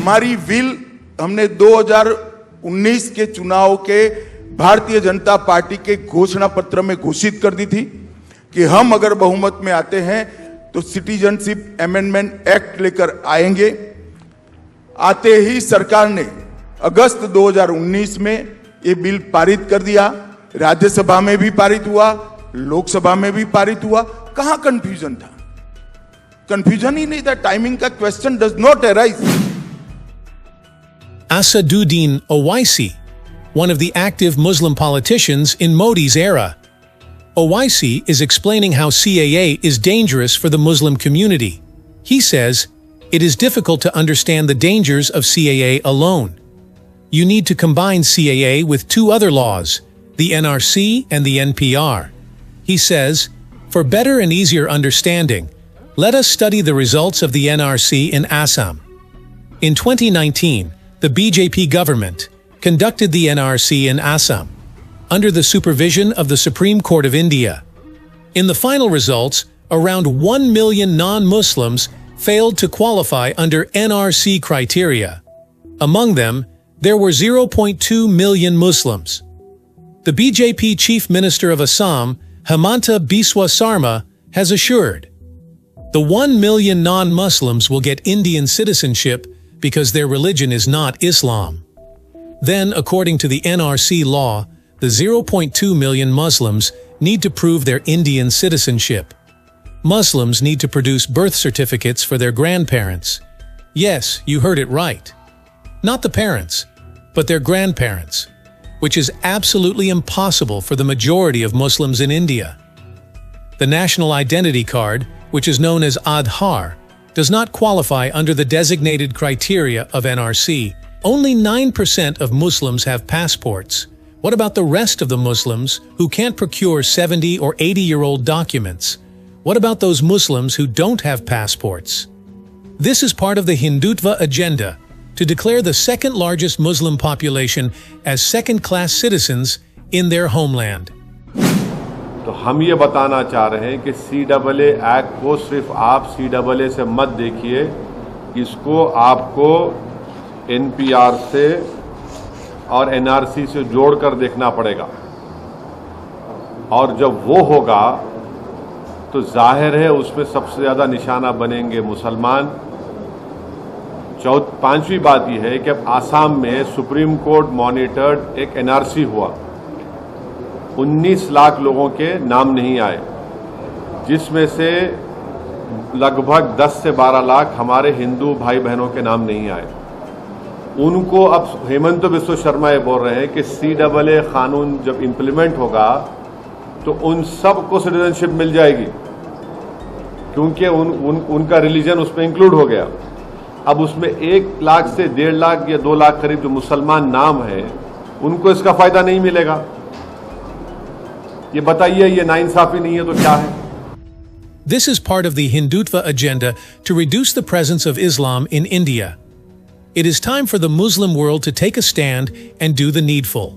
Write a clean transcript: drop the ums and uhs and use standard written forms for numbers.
हमारी विल हमने 2019 के चुनाव के भारतीय जनता पार्टी के घोषणा पत्र में घोषित कर दी थी कि हम अगर बहुमत में आते हैं तो सिटीजनशिप अमेंडमेंट एक्ट लेकर आएंगे। आते ही सरकार ने अगस्त 2019 में ये बिल पारित कर दिया। राज्यसभा में भी पारित हुआ, लोकसभा में भी पारित हुआ। कहां कंफ्यूजन था? कंफ्यूजन ही नहीं था। टाइमिंग का question does not arise. Asaduddin Owaisi, one of the active Muslim politicians in Modi's era. Owaisi is explaining how CAA is dangerous for the Muslim community. He says, it is difficult to understand the dangers of CAA alone. You need to combine CAA with two other laws, the NRC and the NPR. He says, for better and easier understanding, let us study the results of the NRC in Assam. In 2019, the BJP government conducted the NRC in Assam, under the supervision of the Supreme Court of India. In the final results, around 1 million non-Muslims failed to qualify under NRC criteria. Among them, there were 0.2 million Muslims. The BJP Chief Minister of Assam, Himanta Biswa Sarma, has assured, the 1 million non-Muslims will get Indian citizenship because their religion is not Islam. Then, according to the NRC law, the 0.2 million Muslims need to prove their Indian citizenship. Muslims need to produce birth certificates for their grandparents. Yes, you heard it right. Not the parents, but their grandparents, which is absolutely impossible for the majority of Muslims in India. The National Identity Card, which is known as Aadhaar, does not qualify under the designated criteria of NRC. Only 9% of Muslims have passports. What about the rest of the Muslims who can't procure 70 or 80-year-old documents? What about those Muslims who don't have passports? This is part of the Hindutva agenda to declare the second largest Muslim population as second-class citizens in their homeland. तो हम ये बताना चाह रहे हैं कि CAA act को सिर्फ आप CAA से मत देखिए, इसको आपको NPR से और NRC से जोड़कर देखना पड़ेगा। और जब वो होगा तो जाहिर है उसमें सबसे ज़्यादा निशाना बनेंगे मुसलमान। पांचवी बात यह है कि अब आसाम में सुप्रीम कोर्ट मॉनिटर्ड एक NRC हुआ, 19 लाख लोगों के नाम नहीं आए, जिसमें से लगभग 10 से 12 लाख हमारे हिंदू भाई बहनों के नाम नहीं आए। उनको अब हेमंत बिस्वा शर्मा ये बोल रहे हैं कि CAA कानून जब इंप्लीमेंट होगा तो उन सबको सिटीजनशिप मिल जाएगी, क्योंकि उनका रिलीजन उसमें इंक्लूड हो गया। अब उसमें 1 लाख से 1.5 लाख या 2 लाख करीब जो मुसलमान नाम है, उनको इसका फायदा नहीं मिलेगा। ये बताइए, ये नाइंसाफी नहीं है तो क्या है? This is part of the Hindutva agenda to reduce the presence of Islam in India. It is time for the Muslim world to take a stand and do the needful.